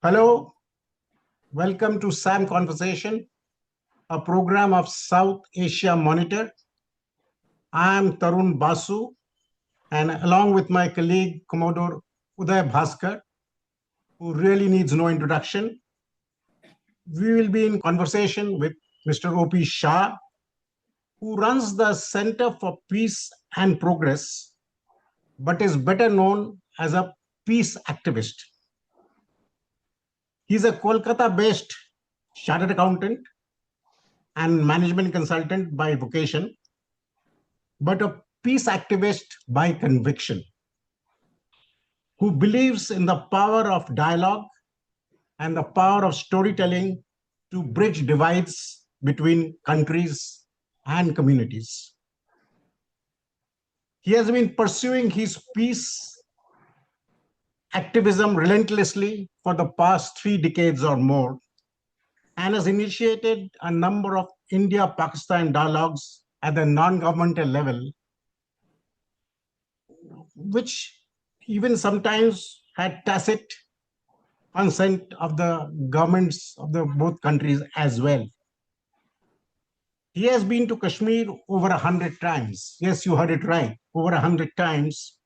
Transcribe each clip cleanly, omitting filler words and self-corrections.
Hello, welcome to SAM Conversation, a program of South Asia Monitor. I am Tarun Basu, and along with my colleague Commodore Uday Bhaskar, who really needs no introduction, we will be in conversation with Mr. O P Shah, who runs the Center for Peace and Progress, but is better known as a peace activist. He's a Kolkata-based chartered accountant and management consultant by vocation, but a peace activist by conviction, who believes in the power of dialogue and the power of storytelling to bridge divides between countries and communities. He has been pursuing his peace activism relentlessly for the past 3 decades or more, and has initiated a number of India-Pakistan dialogues at the non-governmental level, which even sometimes had tacit consent of the governments of the both countries as well. He has been to Kashmir over 100 times. Yes, you heard it right, over 100 times,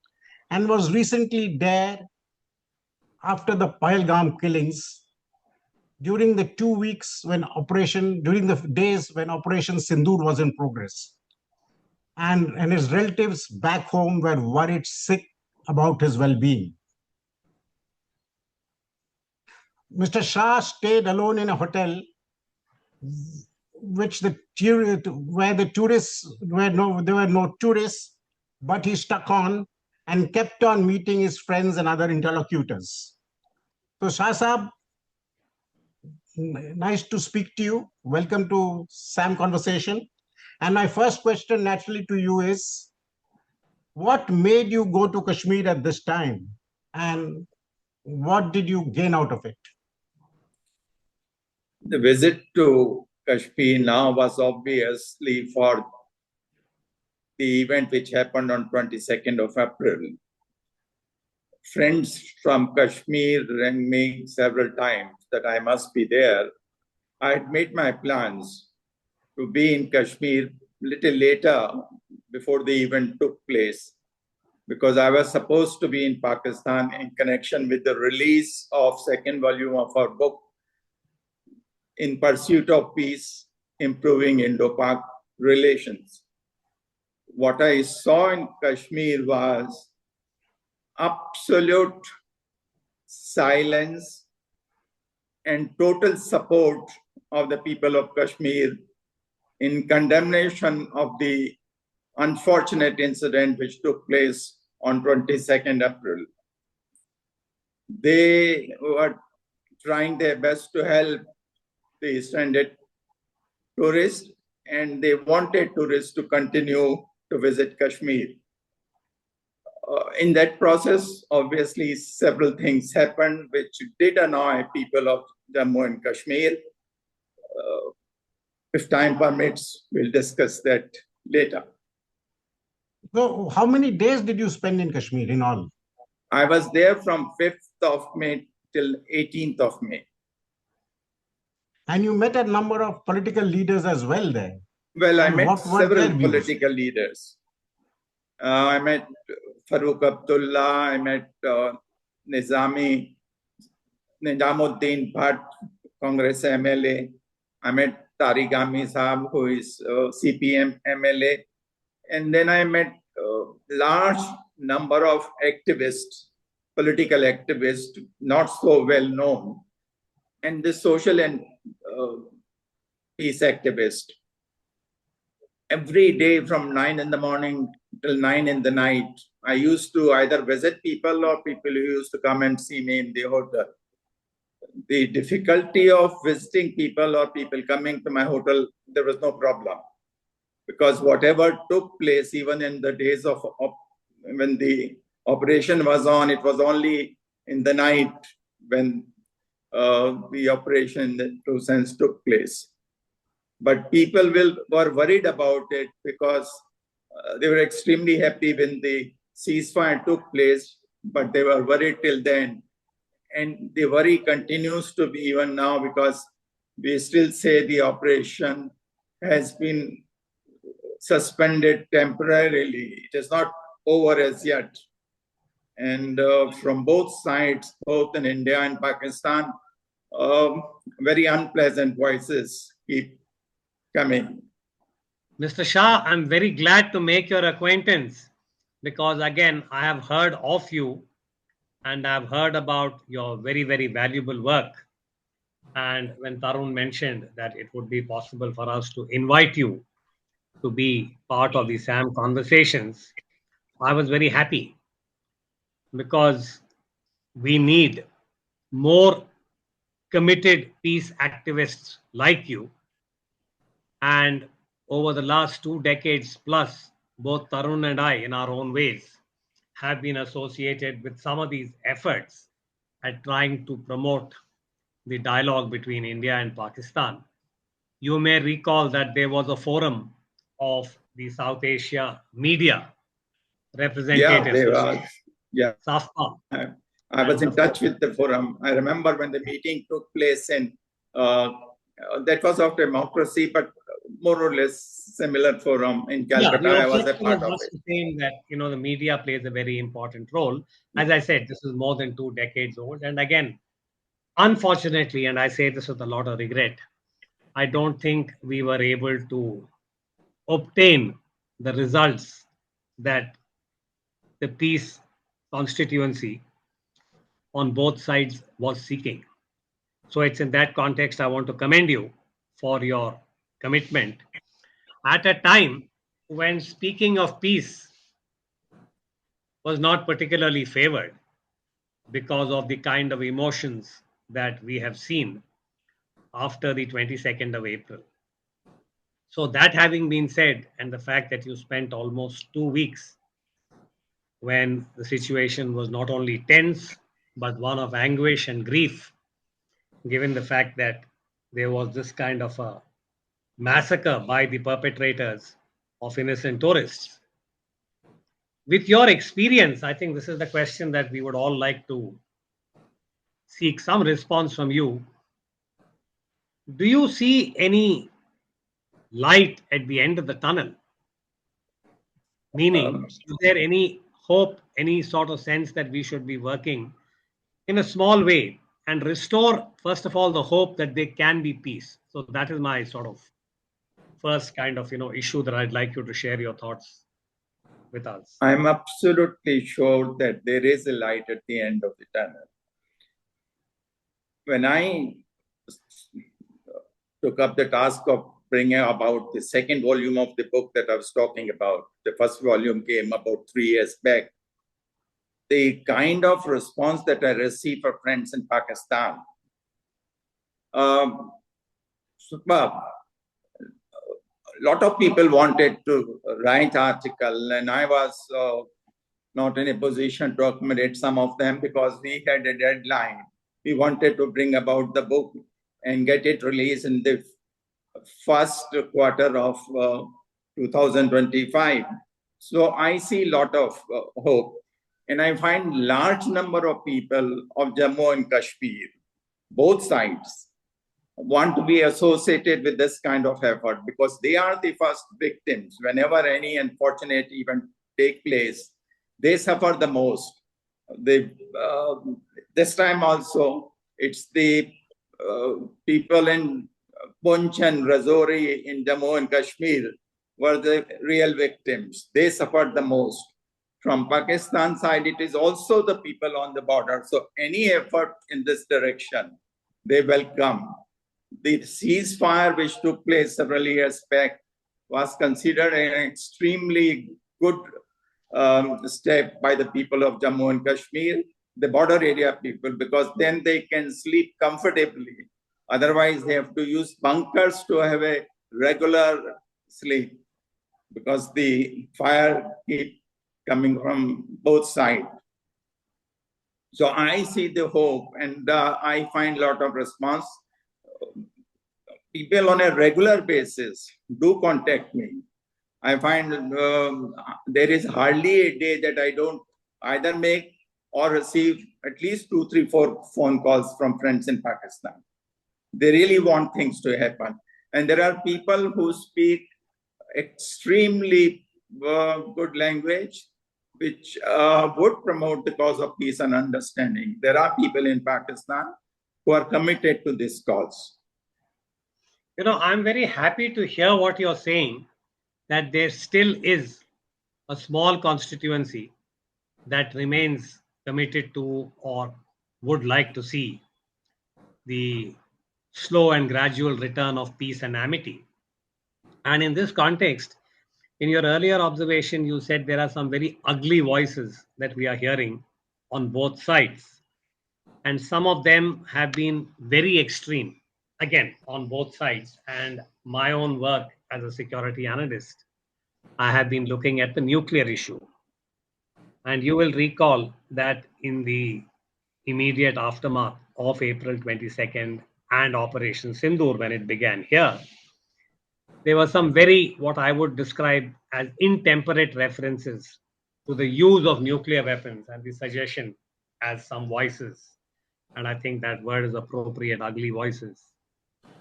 and was recently there after the Pahalgam killings during the 2 weeks during the days when Operation Sindoor was in progress. And his relatives back home were worried sick about his well-being. Mr. Shah stayed alone in a hotel where there were no tourists, but he stuck on and kept on meeting his friends and other interlocutors. So Shah Saab, nice to speak to you. Welcome to SAM Conversation. And my first question naturally to you is, what made you go to Kashmir at this time? And what did you gain out of it? The visit to Kashmir now was obviously for the event which happened on 22nd of April. Friends from Kashmir rang me several times that I must be there. I had made my plans to be in Kashmir little later before the event took place, because I was supposed to be in Pakistan in connection with the release of second volume of our book, In Pursuit of Peace, Improving Indo-Pak Relations. What I saw in Kashmir was absolute silence and total support of the people of Kashmir in condemnation of the unfortunate incident which took place on 22nd April. They were trying their best to help the stranded tourists, and they wanted tourists to continue to visit Kashmir. In that process, obviously, several things happened which did annoy people of Jammu and Kashmir. If time permits, we'll discuss that later. So how many days did you spend in Kashmir in all? I was there from 5th of May till 18th of May. And you met a number of political leaders as well there. Well, I And met what were several their views? political leaders. I met Farooq Abdullah, I met Nizamuddin Bhatt, Congress MLA. I met Tariq Ami Saab, who is CPM MLA. And then I met a large number of activists, political activists, not so well known, and the social and peace activists. Every day from 9 in the morning till 9 in the night, I used to either visit people or people who used to come and see me in the hotel. The difficulty of visiting people or people coming to my hotel, there was no problem. Because whatever took place, even in the days of when the operation was on, it was only in the night when the operation in the true sense took place. But people were worried about it because they were extremely happy when the ceasefire took place, but they were worried till then. and the worry continues to be even now, because we still say the operation has been suspended temporarily. It is not over as yet. And from both sides, both in India and Pakistan, very unpleasant voices keep coming. Mr. Shah, I'm very glad to make your acquaintance because, again, I have heard of you and I've heard about your very, very valuable work. And when Tarun mentioned that it would be possible for us to invite you to be part of the SAM conversations, I was very happy because we need more committed peace activists like you. And over the last 2 decades plus, both Tarun and I, in our own ways, have been associated with some of these efforts at trying to promote the dialogue between India and Pakistan. You may recall that there was a forum of the South Asia media Yeah, representatives, they which was. Yeah, SAFPA. I was And the in touch with the forum. I remember when the meeting took place, and that was of democracy, but more or less similar forum in yeah, Calcutta. the I was a objective was part of just it. the same that the media plays a very important role. As I said, this is more than 2 decades old, and again, unfortunately, and I say this with a lot of regret, I don't think we were able to obtain the results that the peace constituency on both sides was seeking. So it's in that context I want to commend you for your commitment at a time when speaking of peace was not particularly favored because of the kind of emotions that we have seen after the 22nd of April. So, that having been said, and the fact that you spent almost 2 weeks when the situation was not only tense, but one of anguish and grief, given the fact that there was this kind of a massacre by the perpetrators of innocent tourists. With your experience, I think this is the question that we would all like to seek some response from you. Do you see any light at the end of the tunnel? Meaning, Um, is there any hope, any sort of sense that we should be working in a small way and restore, first of all, the hope that there can be peace? So that is my sort of first kind of issue that I'd like you to share your thoughts with us. I'm absolutely sure that there is a light at the end of the tunnel. When I took up the task of bringing about the second volume of the book that I was talking about, the first volume came about 3 years back. The kind of response that I received from friends in Pakistan, superb. A lot of people wanted to write article, and I was not in a position to accommodate some of them because we had a deadline. We wanted to bring about the book and get it released in the first quarter of 2025. So I see a lot of hope. And I find large number of people of Jammu and Kashmir, both sides, want to be associated with this kind of effort because they are the first victims. Whenever any unfortunate event take place, they suffer the most. This time also, it's the people in Punch and Rajouri in Jammu and Kashmir were the real victims. They suffered the most. From Pakistan side, it is also the people on the border. So any effort in this direction, they welcome. The ceasefire which took place several years back was considered an extremely good step by the people of Jammu and Kashmir, the border area people, because then they can sleep comfortably. Otherwise, they have to use bunkers to have a regular sleep because the fire keep coming from both sides. So I see the hope, and I find a lot of response. People on a regular basis do contact me. I find there is hardly a day that I don't either make or receive at least 2, 3, 4 phone calls from friends in Pakistan. They really want things to happen. And there are people who speak extremely good language, which would promote the cause of peace and understanding. There are people in Pakistan who are committed to this cause. You know, I'm very happy to hear what you're saying, that there still is a small constituency that remains committed to or would like to see the slow and gradual return of peace and amity. And in this context, in your earlier observation, you said there are some very ugly voices that we are hearing on both sides. And some of them have been very extreme, again, on both sides. And my own work as a security analyst, I have been looking at the nuclear issue. And you will recall that in the immediate aftermath of April 22nd and Operation Sindoor, when it began here, there were some very, what I would describe as intemperate references to the use of nuclear weapons and the suggestion, as some voices, and I think that word is appropriate, ugly voices,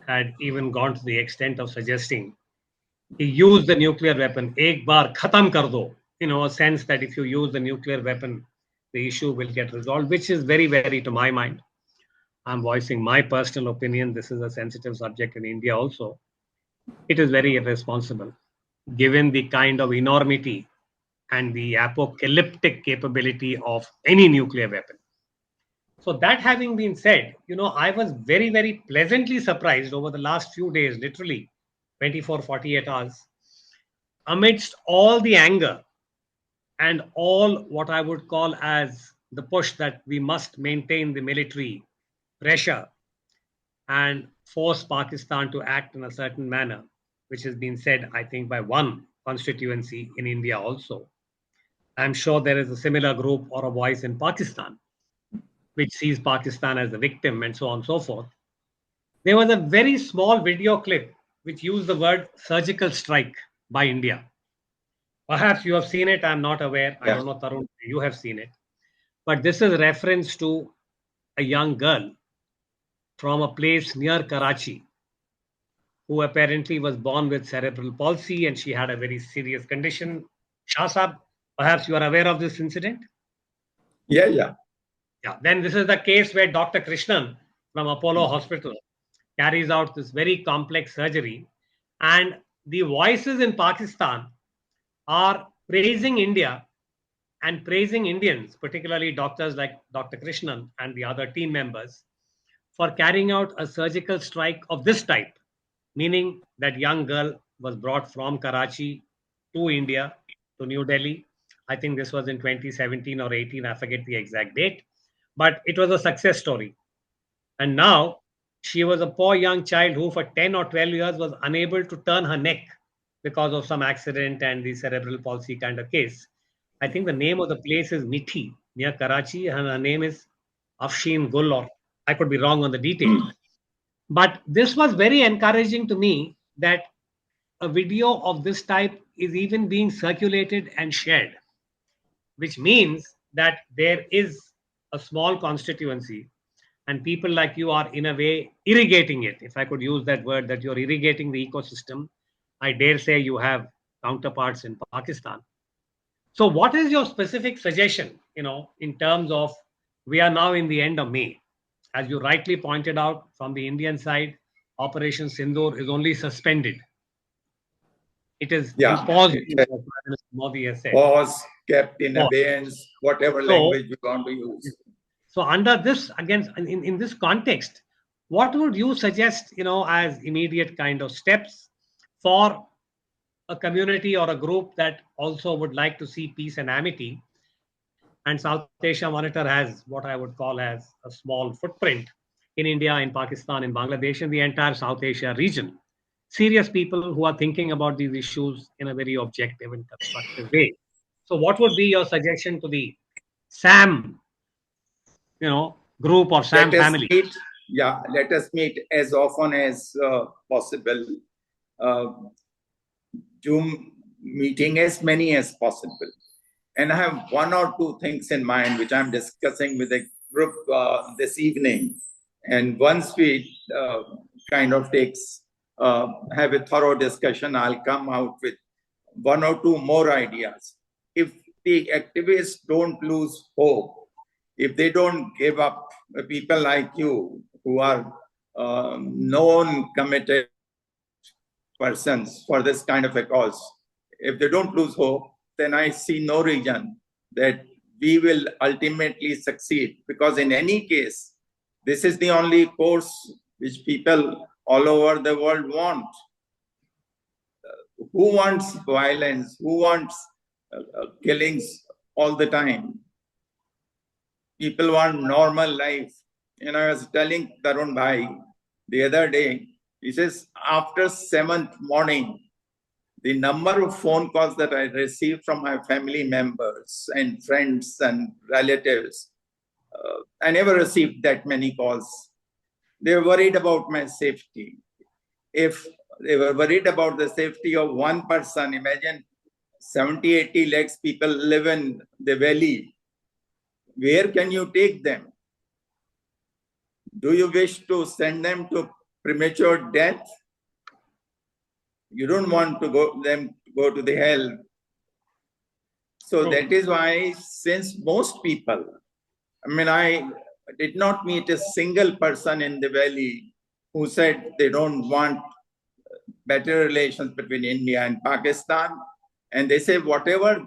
had even gone to the extent of suggesting he used the nuclear weapon, ek baar khatam kar do, a sense that if you use the nuclear weapon, the issue will get resolved, which is very, very, to my mind. I'm voicing my personal opinion. This is a sensitive subject in India also. It is very irresponsible, given the kind of enormity and the apocalyptic capability of any nuclear weapon. So that having been said, I was very, very pleasantly surprised over the last few days, literally 24, 48 hours, amidst all the anger and all what I would call as the push that we must maintain the military pressure and force Pakistan to act in a certain manner, which has been said, I think, by one constituency in India also. I'm sure there is a similar group or a voice in Pakistan, which sees Pakistan as the victim and so on and so forth. There was a very small video clip which used the word surgical strike by India. Perhaps you have seen it. I'm not aware. I don't know, Tarun, you have seen it. But this is reference to a young girl from a place near Karachi who apparently was born with cerebral palsy and she had a very serious condition. Shah Sahab, perhaps you are aware of this incident? Yeah. Then this is the case where Dr. Krishnan from Apollo Hospital carries out this very complex surgery. And the voices in Pakistan are praising India and praising Indians, particularly doctors like Dr. Krishnan and the other team members, for carrying out a surgical strike of this type, meaning that young girl was brought from Karachi to India, to New Delhi. I think this was in 2017 or 18, I forget the exact date, but it was a success story. And now she was a poor young child who for 10 or 12 years was unable to turn her neck because of some accident and the cerebral palsy kind of case. I think the name of the place is Mithi near Karachi, and her name is Afshin Gul, or I could be wrong on the details. But this was very encouraging to me that a video of this type is even being circulated and shared, which means that there is a small constituency and people like you are in a way irrigating it. If I could use that word, that you're irrigating the ecosystem. I dare say you have counterparts in Pakistan. So what is your specific suggestion, in terms of, we are now in the end of May. As you rightly pointed out, from the Indian side, Operation Sindoor is only suspended. It is paused, as Modi has said. Pause, kept in abeyance, whatever language you want to use. So under this, again, in this context, what would you suggest, as immediate kind of steps for a community or a group that also would like to see peace and amity? And South Asia Monitor has what I would call as a small footprint in India, in Pakistan, in Bangladesh, in the entire South Asia region. Serious people who are thinking about these issues in a very objective and constructive way. So what would be your suggestion to the SAM, group or SAM family? Let us meet as often as possible. Zoom meeting as many as possible. And I have one or two things in mind which I'm discussing with the group this evening. And once we kind of have a thorough discussion, I'll come out with one or two more ideas. If the activists don't lose hope, if they don't give up, people like you who are known committed persons for this kind of a cause, if they don't lose hope, then I see no reason that we will ultimately succeed. Because in any case, this is the only course which people all over the world want. Who wants violence? Who wants killings all the time? People want normal life. You know, I was telling Tarun Bhai the other day, he says, after 7th morning, the number of phone calls that I received from my family members and friends and relatives, I never received that many calls. They were worried about my safety. If they were worried about the safety of one person, imagine 70, 80 lakhs people live in the valley. Where can you take them? Do you wish to send them to premature death? You don't want to them go to the hell. So that is why, since most people, I did not meet a single person in the valley who said they don't want better relations between India and Pakistan. And they say whatever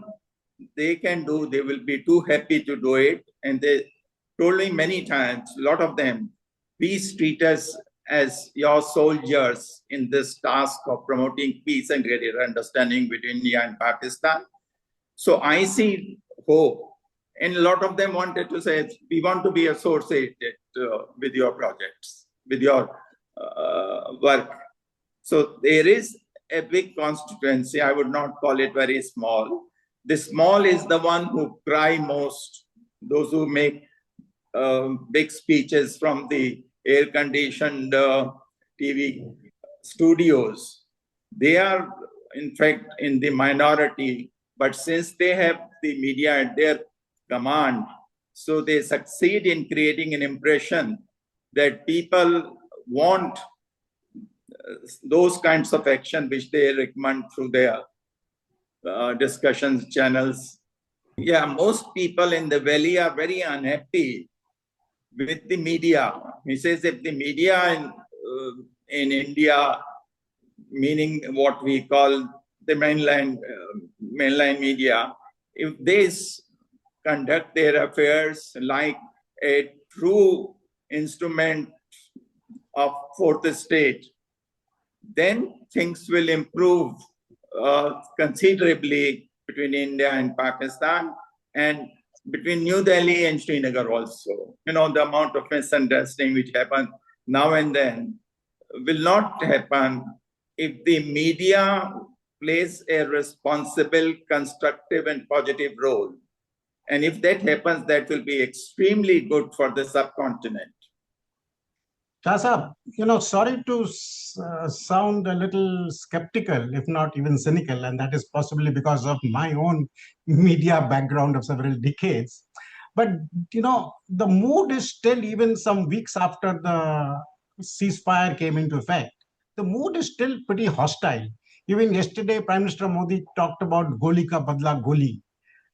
they can do, they will be too happy to do it. And they told me many times, a lot of them, please treat us as your soldiers in this task of promoting peace and greater understanding between India and Pakistan. So I see hope. And a lot of them wanted to say, we want to be associated with your projects, with your work. So there is a big constituency. I would not call it very small. The small is the one who cry most, those who make big speeches from the air-conditioned TV studios. They are, in fact, in the minority, but since they have the media at their command, so they succeed in creating an impression that people want those kinds of action which they recommend through their discussions channels. Yeah, most people in the valley are very unhappy with the media. He says if the media in India, meaning what we call the mainline media, if they conduct their affairs like a true instrument of fourth estate, then things will improve considerably between India and Pakistan, and between New Delhi and Srinagar also. You know, the amount of misunderstanding which happens now and then will not happen if the media plays a responsible, constructive, and positive role. And if that happens, that will be extremely good for the subcontinent. Shah Saab, sorry to sound a little skeptical, if not even cynical, and that is possibly because of my own media background of several decades. But, the mood is still, even some weeks after the ceasefire came into effect, the mood is still pretty hostile. Even yesterday, Prime Minister Modi talked about Goli ka badla Goli.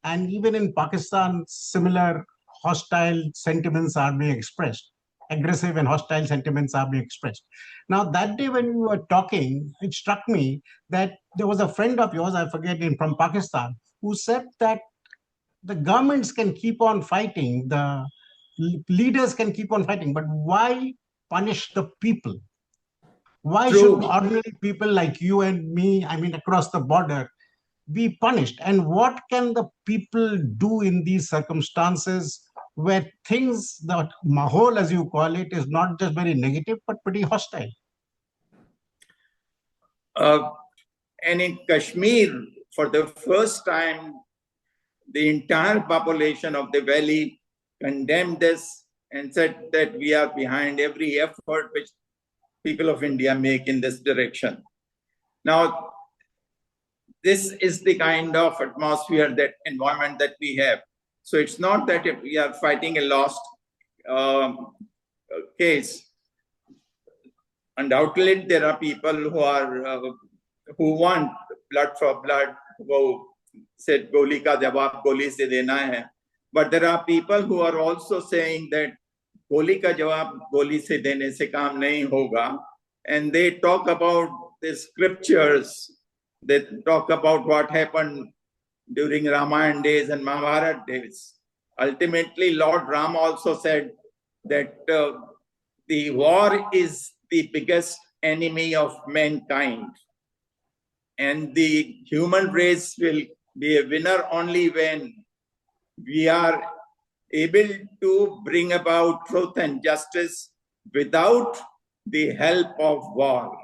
And even in Pakistan, similar hostile sentiments are being expressed. Aggressive and hostile sentiments are being expressed. Now, that day when we were talking, it struck me that there was a friend of yours, I forget him, from Pakistan, who said that the governments can keep on fighting, the leaders can keep on fighting, but why punish the people? Why should True. ordinary people like you and me, across the border, be punished? And what can the people do in these circumstances where things, the mahol as you call it, is not just very negative but pretty hostile? And in Kashmir, for the first time, the entire population of the valley condemned this and said that we are behind every effort which people of India make in this direction. Now, this is the kind of atmosphere, that environment that we have. So it's not that if we are fighting a lost case. Undoubtedly, there are people who want blood for blood, who said goli ka jawab goli se dena hai. But there are people who are also saying that goli ka jawab goli se dene se kaam nahi hoga. And they talk about the scriptures. They talk about what happened during Ramayana days and Mahabharata days. Ultimately, Lord Ram also said that the war is the biggest enemy of mankind. And the human race will be a winner only when we are able to bring about truth and justice without the help of war.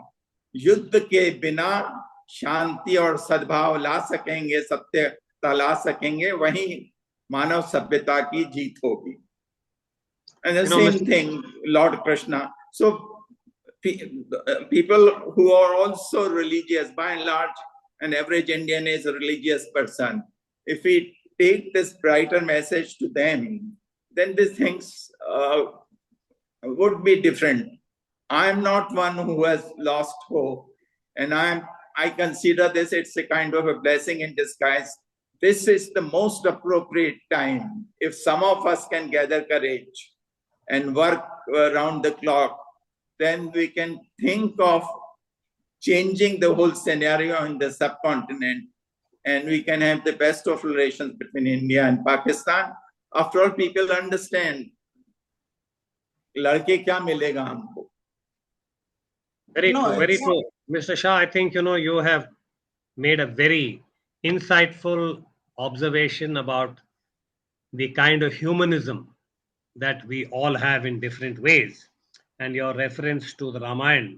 युद्ध के बिना शांति और सद्भाव ला सकेंगे, सत्यता ला सकेंगे, वही मानव सभ्यता की जीत होगी. And the same thing, Lord Krishna. So people who are also religious, by and large, an average Indian is a religious person. If we take this brighter message to them, then these things would be different. I am not one who has lost hope, and I consider this, it's a kind of a blessing in disguise. This is the most appropriate time. If some of us can gather courage and work around the clock, then we can think of changing the whole scenario in the subcontinent, and we can have the best of relations between India and Pakistan. After all, people understand, ladke kya milega humko. Very true, very true. Mr. Shah, I think, you have made a very insightful observation about the kind of humanism that we all have in different ways. And your reference to the Ramayana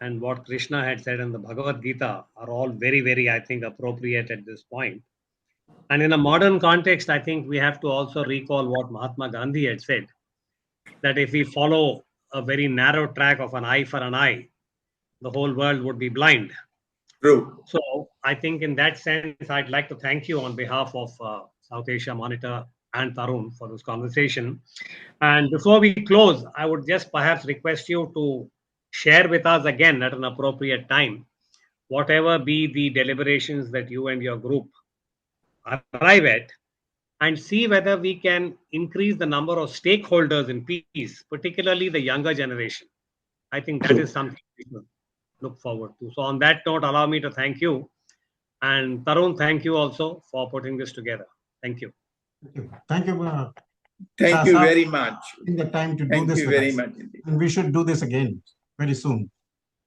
and what Krishna had said in the Bhagavad Gita are all very, very, I think, appropriate at this point. And in a modern context, I think we have to also recall what Mahatma Gandhi had said, that if we follow a very narrow track of an eye for an eye, the whole world would be blind. True. So I think in that sense, I'd like to thank you on behalf of South Asia Monitor and Tarun for this conversation. And before we close, I would just perhaps request you to share with us again at an appropriate time, whatever be the deliberations that you and your group arrive at, and see whether we can increase the number of stakeholders in peace, particularly the younger generation. I think that is something we should look forward to. So on that note, allow me to thank you. And Tarun, thank you also for putting this together. Thank you. Thank you. Thank you very much. In the time to do Thank this you with very us. much indeed. And we should do this again very soon.